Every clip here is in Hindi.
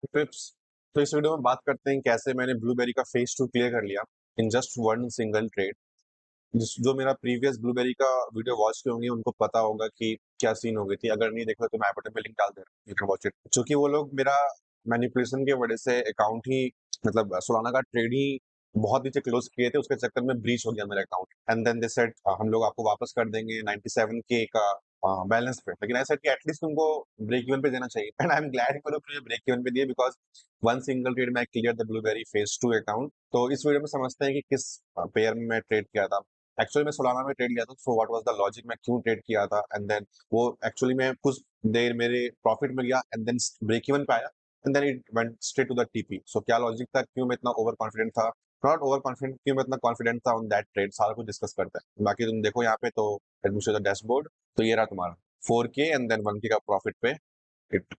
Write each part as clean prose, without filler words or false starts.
टिप्स। तो इस वीडियो में बात करते हैं कैसे मैंने ब्लूबेरी का फेज 2 क्लियर कर लिया in just one single trade. जो मेरा प्रीवियस ब्लूबेरी का वीडियो वॉच किए होंगे उनको पता होगा कि क्या सीन हो गई थी। अगर नहीं देखा तो मैं बटन पे लिंक डाल दे रहा हूँ, यू कैन वॉच इट। क्योंकि वो लोग मेरा मैनिपुलेशन की वजह से अकाउंट ही मतलब सोलाना का ट्रेड ही बहुत नीचे क्लोज किए थे, उसके चक्कर में ब्रीच हो गया मेरा account. And then they said हम लोग आपको वापस कर देंगे 97K का बैलेंस पे, लेकिन ऐसा कि एटलीस्ट तुमको ब्रेक इवन पे देना चाहिए। एंड आई एम ग्लैड कि मुझे ब्रेक इवन पे दिए बिकॉज वन सिंगल ट्रेड में clear the blueberry phase 2 account. तो इस वीडियो में समझते हैं कि किस पेयर में मैं ट्रेड किया था। एक्चुअली मैं सोलाना में ट्रेड लिया था, so what was the logic, मैं क्यों ट्रेड किया था। एंड देन वो एक्चुअली में कुछ देर मेरे प्रॉफिट में गया एंड देन ब्रेक इवन पे आया and then it went straight to the TP. So क्या लॉजिक था, क्यों मैं इतना ओवर कॉन्फिडेंट था, नॉट ओवर कॉन्फिडेंट, क्यों मैं इतना कॉन्फिडेंट था ऑन दैट ट्रेड, सारा कुछ डिस्कस करते हैं। बाकी तुम देखो यहाँ पे तो let me show the dashboard. तो ये रहा तुम्हारा 4K एंड देन 1K का प्रॉफिट पे इट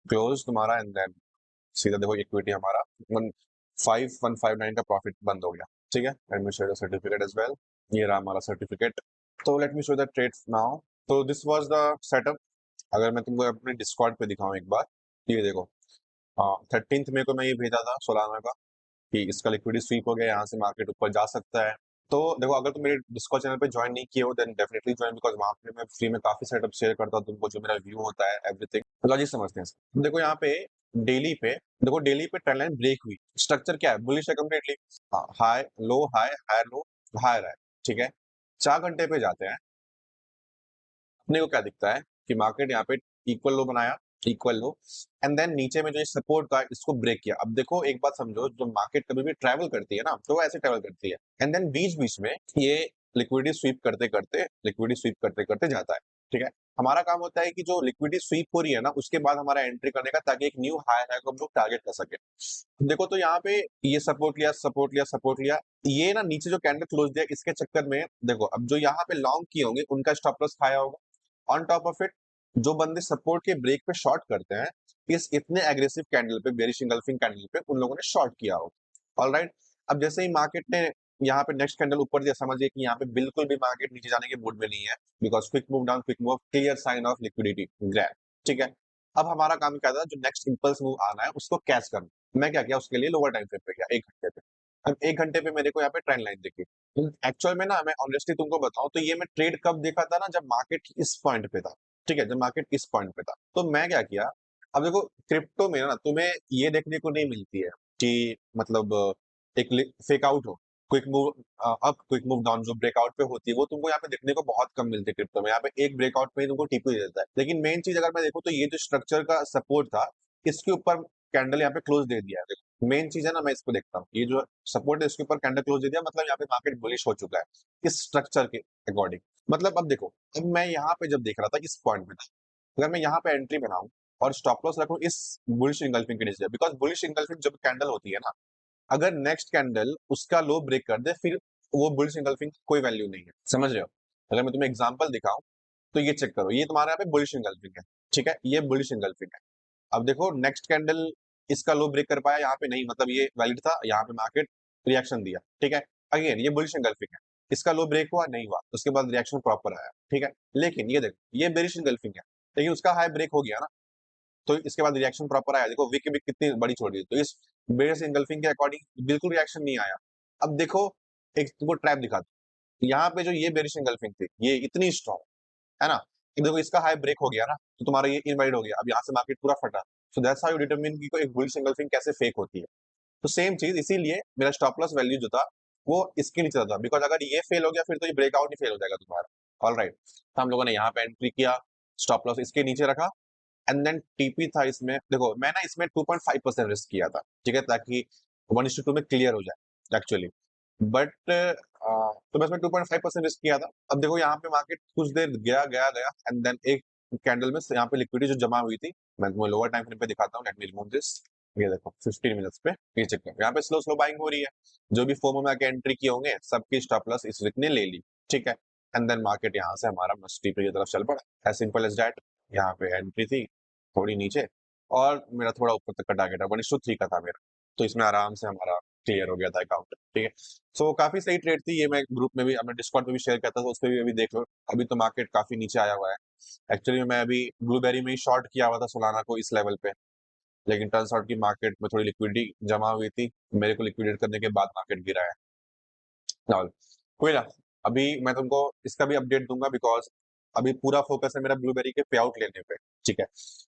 क्लोज तुम्हारा। एंड देन सीधा देखो इक्विटी हमारा 15159 का प्रॉफिट बंद हो गया। ठीक है, let me show the certificate as well. ये रहा हमारा सर्टिफिकेट। तो let me show the trades now. तो दिस वाज द सेटअप। अगर मैं तुमको अपने डिस्कॉर्ड पे दिखाऊं एक बार, ये देखो 13 मई को मैं ये भेजा था सोलाना का कि इसका लिक्विडिटी स्वीप हो गया, यहाँ से मार्केट ऊपर जा सकता है। तो देखो, अगर तुम मेरे डिस्कॉर्ड चैनल पे ज्वाइन नहीं किए हो देन डेफिनेटली ज्वाइन, बिकॉज वहां पे मैं फ्री में काफी सेटअप शेयर करता हूँ तुमको, जो मेरा व्यू होता है एवरीथिंग। लॉजिक समझते हैं। देखो यहाँ पे डेली पे, देखो डेली पे ट्रेंड लाइन ब्रेक हुई। स्ट्रक्चर क्या है, बुलिश है completely, high low high high low high है। ठीक है, 4 घंटे पे जाते हैं, अपने को क्या दिखता है कि मार्केट यहाँ पे इक्वल लो बनाया, इक्वल लो, एंड देन नीचे में जो सपोर्ट था इसको ब्रेक किया। अब देखो एक बात समझो, जो मार्केट कभी भी ट्रैवल करती है ना तो वो ऐसे ट्रैवल करती है एंड देन बीच बीच में ये लिक्विडिटी स्वीप करते करते जाता है। ठीक है, हमारा काम होता है कि जो लिक्विडिटी स्वीप हो रही है ना उसके बाद हमारा एंट्री करने का, ताकि एक न्यू हाई हाई को हम लोग टारगेट कर सके। देखो तो यहाँ पे ये सपोर्ट लिया सपोर्ट लिया सपोर्ट लिया, ये ना नीचे जो कैंडल क्लोज दिया इसके चक्कर में देखो अब जो यहाँ पे लॉन्ग किए होंगे उनका स्टॉप लॉस खाया होगा। ऑन टॉप ऑफ इट, जो बंदे सपोर्ट के ब्रेक पे शॉर्ट करते हैं, इस इतने एग्रेसिव कैंडल पे, बेरिश इंगल्फिंग कैंडल पे उन लोगों ने शॉर्ट किया हो। ऑलराइट, अब जैसे ही मार्केट ने यहाँ पे नेक्स्ट कैंडल ऊपर दिया, समझिए कि यहाँ पे बिल्कुल भी मार्केट नीचे जाने के मूड में नहीं है, because quick move down, quick move, clear sign of liquidity grab. ठीक है, अब हमारा काम क्या था, जो नेक्स्ट इंपल्स मूव आना है उसको कैच करना। मैं क्या किया, उसके लिए लोअर टाइम फ्रेम पे गया 1 घंटे पे। अब 1 घंटे पे मेरे को यहाँ पे ट्रेंड लाइन दिखी। एक्चुअल में ना मैं ऑनेस्टली तुमको बताऊं तो ये मैं ट्रेड कब देखा था ना, जब मार्केट इस पॉइंट पे था। ठीक है, जब मार्केट इस पॉइंट पे था तो मैं क्या किया। अब देखो क्रिप्टो में ना तुम्हें ये देखने को नहीं मिलती है कि मतलब एक फेक आउट हो, quick move up quick move down, जो ब्रेकआउट पे होती है वो तुमको यहाँ पे देखने को बहुत कम मिलती है क्रिप्टो में। यहाँ पे एक ब्रेकआउट पे ही तुमको टीपी दे देता है। लेकिन मेन चीज अगर मैं देखूँ तो ये जो स्ट्रक्चर का सपोर्ट था इसके ऊपर कैंडल यहाँ पे क्लोज दे दिया है। मेन चीज है ना, मैं इसको देखता हूँ, ये जो सपोर्ट है इसके ऊपर कैंडल क्लोज दे दिया, मतलब यहाँ पे मार्केट बुलिश हो चुका है इस स्ट्रक्चर के अकॉर्डिंग। मतलब अब देखो, अब मैं यहाँ पे जब देख रहा था इस पॉइंट पे था, अगर मैं यहाँ पे एंट्री बनाऊं और स्टॉप लॉस रखूं इस बुलिश इंगल्फिंग के नीचे, बिकॉज बुलिश इंगल्फिंग जब कैंडल होती है ना, अगर नेक्स्ट कैंडल उसका लो ब्रेक कर दे फिर वो बुलिश इंगल्फिंग कोई वैल्यू नहीं है। समझ रहे हो? अगर मैं तुम्हें एग्जांपल दिखाऊं तो ये चेक करो, ये तुम्हारे यहाँ पे बुलिश इंगल्फिंग है। ठीक है, ये बुलिश इंगल्फिंग है। अब देखो नेक्स्ट कैंडल इसका लो ब्रेक कर पाया, यहाँ पे नहीं, मतलब ये वैलिड था, यहाँ पे मार्केट रिएक्शन दिया। ठीक है, अगेन ये बुलिश इंगल्फिंग है, इसका लो ब्रेक हुआ नहीं हुआ, उसके बाद रिएक्शन प्रॉपर आया। ठीक है, लेकिन ये देखो ये बेरिश इंगल्फिंग है, लेकिन उसका हाई ब्रेक हो गया ना, तो इसके बाद रिएक्शन प्रॉपर आया। देखो विक भी कितनी बड़ी छोड़ी, तो इस बेरिश इंगल्फिंग के अकॉर्डिंग बिल्कुल रिएक्शन नहीं आया। अब देखो एक तुमको ट्रैप दिखा दूं, यहाँ पे जो ये बेरिश इंगल्फिंग थी ये इतनी स्ट्रॉन्ग है ना, कि देखो इसका हाई ब्रेक हो गया ना तो तुम्हारा ये इनवैलिड हो गया, अब यहाँ से मार्केट पूरा फटा। So that's how you determine कि कोई एक बुलिश इंगल्फिंग कैसे फेक होती है। तो सेम चीज, इसीलिए मेरा स्टॉप लॉस वैल्यू जो था वो इसके नीचे था, बिकॉज अगर ये फेल हो गया फिर तो ये ब्रेकआउट ही फेल हो जाएगा तुम्हारा। ऑल राइट, तो हम लोगों ने यहाँ पे एंट्री किया, स्टॉप लॉस इसके नीचे रखा एंड देन टीपी था इसमें। देखो मैं ना इसमें 2.5% रिस्क किया था, ठीक है, ताकि 1:2 में क्लियर हो जाए एक्चुअली। बट तो मैं इसमें 2.5% रिस्क किया था। अब देखो यहाँ पे मार्केट कुछ देर गया गया गया एंड देन एक कैंडल में यहाँ पे लिक्विडिटी जो जमा हुई थी, मैं तुम्हें लोअर टाइम फ्रेम पे दिखाता हूँ, लेट मी रिमूव दिस। ये देखो 15 मिनट्स पे, ये चेक करो यहाँ पे स्लो स्लो बाइंग हो रही है। जो भी फोमो में आके एंट्री किए होंगे सबकी स्टॉप लॉस इस वीक ने ले ली। ठीक है, एंड देन मार्केट यहाँ से हमारा मस्त टीपी की तरफ चल पड़ा, एज सिंपल एज दैट। यहाँ पे एंट्री थी थोड़ी नीचे और मेरा थोड़ा ऊपर तक का टारगेट है 1:3 का था मेरा, तो इसमें आराम से हमारा क्लियर हो गया था अकाउंट। ठीक है, सो काफी सही ट्रेड थी ये, मैं ग्रुप में भी अपने डिस्कॉर्ड पे भी शेयर करता था, उस पर भी अभी देख लो। अभी तो मार्केट काफी नीचे आया हुआ है। एक्चुअली मैं अभी ब्लूबेरी में ही शॉर्ट किया हुआ था सोलाना को इस लेवल पे, लेकिन टर्न्स आउट की मार्केट में थोड़ी लिक्विडिटी जमा हुई थी, मेरे को लिक्विडेट करने के बाद मार्केट गिरा है। नाउ कोई ना, अभी मैं तुमको इसका भी अपडेट दूंगा बिकॉज अभी पूरा फोकस है मेरा ब्लूबेरी के पे आउट लेने पे, ठीक है।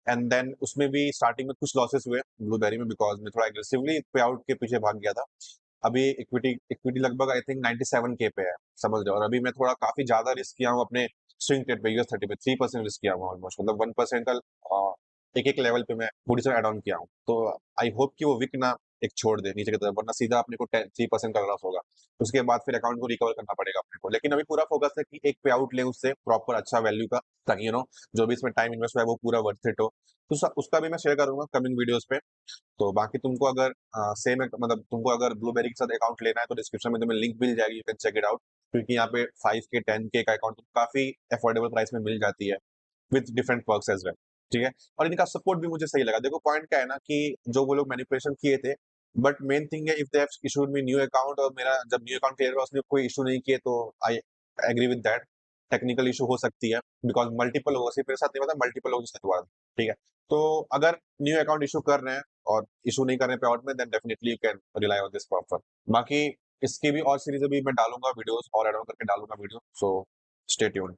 एंड देन उसमें भी स्टार्टिंग में कुछ लॉसेस हुए ब्लूबेरी में बिकॉज मैं थोड़ा एग्रेसिवली पे आउट के पीछे भाग गया था। अभी इक्विटी इक्विटी लगभग आई थिंक 97 के पे है, समझ रहे हो। और अभी मैं थोड़ा काफी ज्यादा रिस्क किया हूँ अपने स्विंग ट्रेड पे, यूएस 30 पे 3% रिस्क किया हूँ ऑलमोस्ट, मतलब 1% का एक एक लेवल पे मैं पूरी तरह एड ऑन किया हूँ। तो आई होप कि वो विक ना एक छोड़ दे नीचे की तरफ, वरना सीधा अपने को 3% का लॉस होगा। उसके बाद फिर अकाउंट को रिकवर करना पड़ेगा अपने को। लेकिन अभी पूरा फोकस है कि एक पे आउट ले उससे प्रॉपर अच्छा वैल्यू का, ताकि जो भी इसमें टाइम इन्वेस्ट हुआ है वो पूरा वर्थ इट हो। तो उसका भी मैं शेयर करूंगा कमिंग वीडियोस पे। तो बाकी तुमको अगर सेम मतलब तुमको अगर ब्लूबेरी के साथ अकाउंट लेना है तो डिस्क्रिप्शन में तुम्हें लिंक मिल जाएगी, you can check it out. क्योंकि यहाँ पे 5K 10K का अकाउंट काफी अफोर्डेबल प्राइस में मिल जाती है with different perks as well, ठीक है। और इनका सपोर्ट भी मुझे सही लगा। देखो पॉइंट क्या है ना कि जो वो लोग मैनिपुलेशन किए थे, बट मेन थिंग है if they have issued me new account, और मेरा जब न्यू अकाउंट क्लियर हुआ उसने कोई इशू नहीं किए, तो I agree with that. Technical issue हो सकती है बिकॉज मल्टीपल लोगों से, मेरे साथ नहीं पता, मल्टीपल लोगों के साथ हुआ, ठीक है। तो अगर न्यू अकाउंट इशू कर रहे हैं और इशू नहीं करने पे आउट में, then definitely you can rely on this proper. बाकी इसकी भी और सीरीज अभी मैं डालूंगा वीडियोस, और एड ऑन करके डालूंगा वीडियो, सो स्टे ट्यून्ड।